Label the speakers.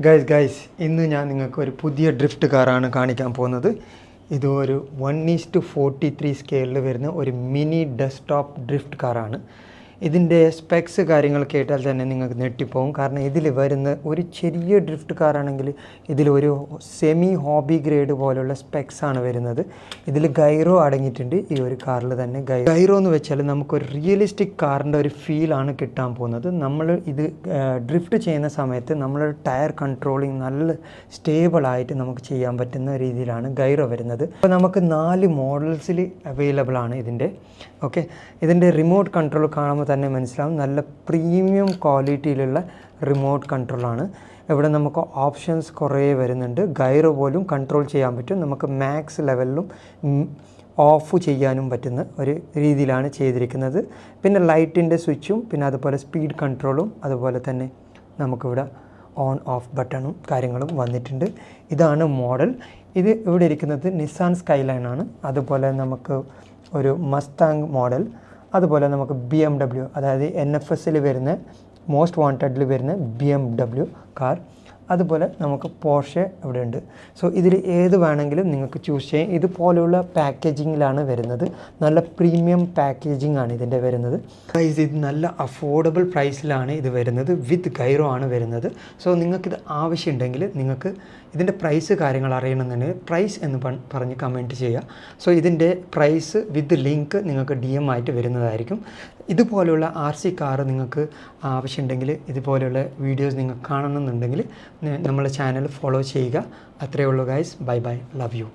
Speaker 1: Guys ഇന്ന് ഞാൻ നിങ്ങൾക്ക് ഒരു പുതിയ ഡ്രിഫ്റ്റ് കാറാണ് കാണിക്കാൻ പോകുന്നത്. ഇത് ഒരു 1:43 സ്കെയിലിൽ വരുന്ന ഒരു മിനി ഡെസ്ക്ടോപ്പ് ഡ്രിഫ്റ്റ് കാറാണ്. ഇതിൻ്റെ സ്പെക്സ് കാര്യങ്ങൾ കേട്ടാൽ തന്നെ നിങ്ങൾക്ക് ഞെട്ടിപ്പോകും. കാരണം ഇതിൽ വരുന്ന ഒരു ചെറിയ ഡ്രിഫ്റ്റ് കാറാണെങ്കിൽ ഇതിലൊരു സെമി ഹോബി ഗ്രേഡ് പോലുള്ള സ്പെക്സ് ആണ് വരുന്നത്. ഇതിൽ ഗൈറോ അടങ്ങിയിട്ടുണ്ട് ഈ ഒരു കാറിൽ തന്നെ. ഗൈറോ എന്ന് വെച്ചാൽ നമുക്കൊരു റിയലിസ്റ്റിക് കാറിൻ്റെ ഒരു ഫീലാണ് കിട്ടാൻ പോകുന്നത്. നമ്മൾ ഇത് ഡ്രിഫ്റ്റ് ചെയ്യുന്ന സമയത്ത് നമ്മളൊരു ടയർ കൺട്രോളിങ് നല്ല സ്റ്റേബിളായിട്ട് നമുക്ക് ചെയ്യാൻ പറ്റുന്ന രീതിയിലാണ് ഗൈറോ വരുന്നത്. അപ്പോൾ നമുക്ക് 4 മോഡൽസിൽ അവൈലബിൾ ആണ് ഇതിൻ്റെ. ഓക്കെ, ഇതിൻ്റെ റിമോട്ട് കൺട്രോൾ കാണുമ്പോൾ തന്നെ മനസ്സിലാവും നല്ല പ്രീമിയം ക്വാളിറ്റിയിലുള്ള റിമോട്ട് കൺട്രോളാണ്. ഇവിടെ നമുക്ക് ഓപ്ഷൻസ് കുറേ വരുന്നുണ്ട്. ഗൈറോ പോലും കൺട്രോൾ ചെയ്യാൻ പറ്റും. നമുക്ക് മാക്സ് ലെവലിലും ഓഫ് ചെയ്യാനും പറ്റുന്ന ഒരു രീതിയിലാണ് ചെയ്തിരിക്കുന്നത്. പിന്നെ ലൈറ്റിൻ്റെ സ്വിച്ചും പിന്നെ അതുപോലെ സ്പീഡ് കൺട്രോളും അതുപോലെ തന്നെ നമുക്കിവിടെ ഓൺ ഓഫ് ബട്ടണും കാര്യങ്ങളും വന്നിട്ടുണ്ട്. ഇതാണ് മോഡൽ. ഇത് ഇവിടെ ഇരിക്കുന്നത് നിസാൻ സ്കൈലൈൻ ആണ്. അതുപോലെ നമുക്ക് ഒരു മസ്താങ് മോഡൽ, അതുപോലെ നമുക്ക് BMW, അതായത് NFSൽ വരുന്ന മോസ്റ്റ് വാണ്ടഡിൽ വരുന്ന BMW കാർ, അതുപോലെ നമുക്ക് പോർഷെ ഇവിടെ ഉണ്ട്. സോ ഇതിൽ ഏത് വേണമെങ്കിലും നിങ്ങൾക്ക് ചൂസ് ചെയ്യാം. ഇതുപോലെയുള്ള പാക്കേജിങ്ങിലാണ് വരുന്നത്. നല്ല പ്രീമിയം പാക്കേജിംഗ് ആണ് ഇതിൻ്റെ വരുന്നത്. ഇത് നല്ല അഫോർഡബിൾ പ്രൈസിലാണ് ഇത് വരുന്നത്. വിത്ത് ഗൈറോ ആണ് വരുന്നത്. സോ നിങ്ങൾക്കിത് ആവശ്യമുണ്ടെങ്കിൽ നിങ്ങൾക്ക് ഇതിൻ്റെ പ്രൈസ് കാര്യങ്ങൾ അറിയണമെന്നുണ്ടെങ്കിൽ പ്രൈസ് എന്ന് പറഞ്ഞ് കമൻറ്റ് ചെയ്യുക. സോ ഇതിൻ്റെ പ്രൈസ് വിത്ത് ലിങ്ക് നിങ്ങൾക്ക് DM ആയിട്ട് വരുന്നതായിരിക്കും. ഇതുപോലെയുള്ള RC കാർ നിങ്ങൾക്ക് ആവശ്യമുണ്ടെങ്കിൽ, ഇതുപോലെയുള്ള വീഡിയോസ് നിങ്ങൾക്ക് കാണണമെന്നുണ്ടെങ്കിൽ നമ്മളെ ചാനൽ ഫോളോ ചെയ്യുക. അത്രയേ ഉള്ളൂ guys. Bye bye, love you.